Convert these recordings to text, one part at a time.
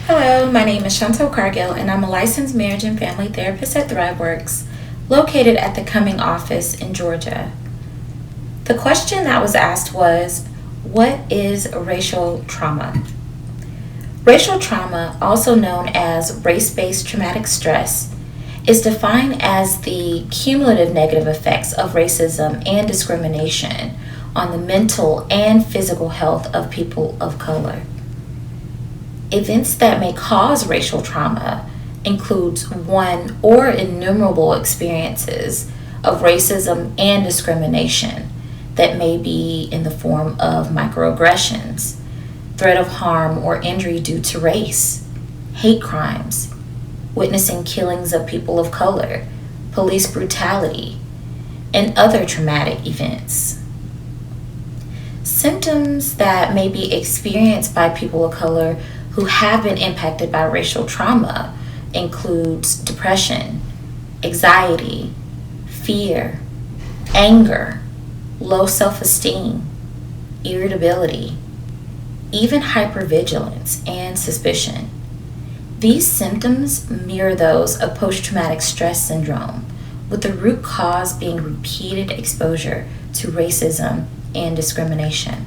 Hello, my name is Chantel Cargill, and I'm a licensed marriage and family therapist at Thriveworks, located at the Cumming office in Georgia. The question that was asked was, what is racial trauma? Racial trauma, also known as race-based traumatic stress, is defined as the cumulative negative effects of racism and discrimination on the mental and physical health of people of color. Events that may cause racial trauma includes one or innumerable experiences of racism and discrimination that may be in the form of microaggressions, threat of harm or injury due to race, hate crimes, witnessing killings of people of color, police brutality, and other traumatic events. Symptoms that may be experienced by people of color who have been impacted by racial trauma includes depression, anxiety, fear, anger, low self-esteem, irritability, even hypervigilance and suspicion. These symptoms mirror those of posttraumatic stress syndrome, with the root cause being repeated exposure to racism and discrimination.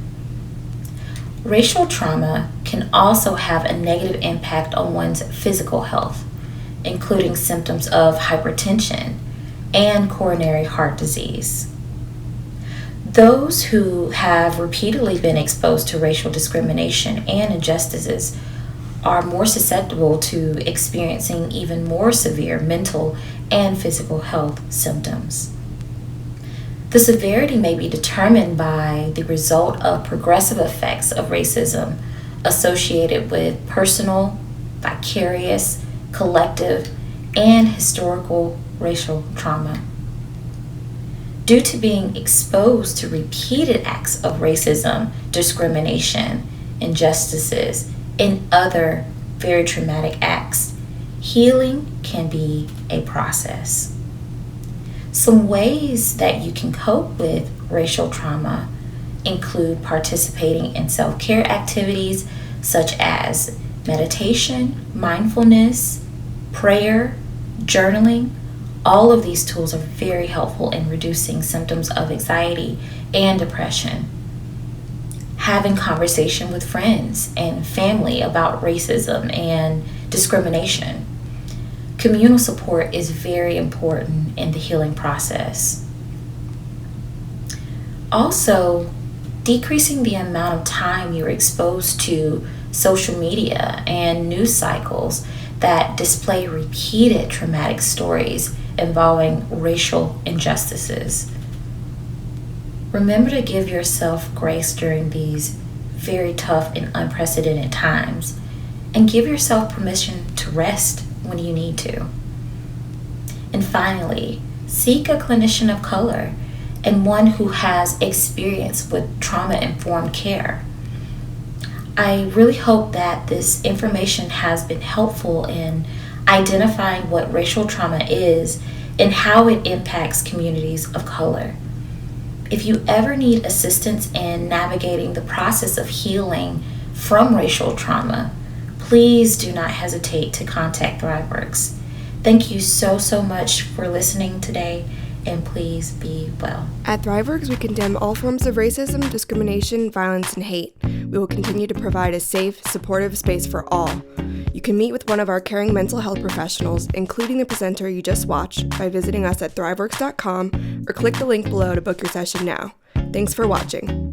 Racial trauma can also have a negative impact on one's physical health, including symptoms of hypertension and coronary heart disease. Those who have repeatedly been exposed to racial discrimination and injustices are more susceptible to experiencing even more severe mental and physical health symptoms. The severity may be determined by the result of progressive effects of racism associated with personal, vicarious, collective, and historical racial trauma. Due to being exposed to repeated acts of racism, discrimination, injustices, and other very traumatic acts, healing can be a process. Some ways that you can cope with racial trauma include participating in self-care activities such as meditation, mindfulness, prayer, journaling. All of these tools are very helpful in reducing symptoms of anxiety and depression. Having conversation with friends and family about racism and discrimination. Communal support is very important in the healing process. Also, decreasing the amount of time you're exposed to social media and news cycles that display repeated traumatic stories involving racial injustices. Remember to give yourself grace during these very tough and unprecedented times, and give yourself permission to rest when you need to. And finally, seek a clinician of color and one who has experience with trauma-informed care. I really hope that this information has been helpful in identifying what racial trauma is and how it impacts communities of color. If you ever need assistance in navigating the process of healing from racial trauma, please do not hesitate to contact Thriveworks. Thank you so much for listening today, and please be well. At Thriveworks, we condemn all forms of racism, discrimination, violence, and hate. We will continue to provide a safe, supportive space for all. You can meet with one of our caring mental health professionals, including the presenter you just watched, by visiting us at thriveworks.com or click the link below to book your session now. Thanks for watching.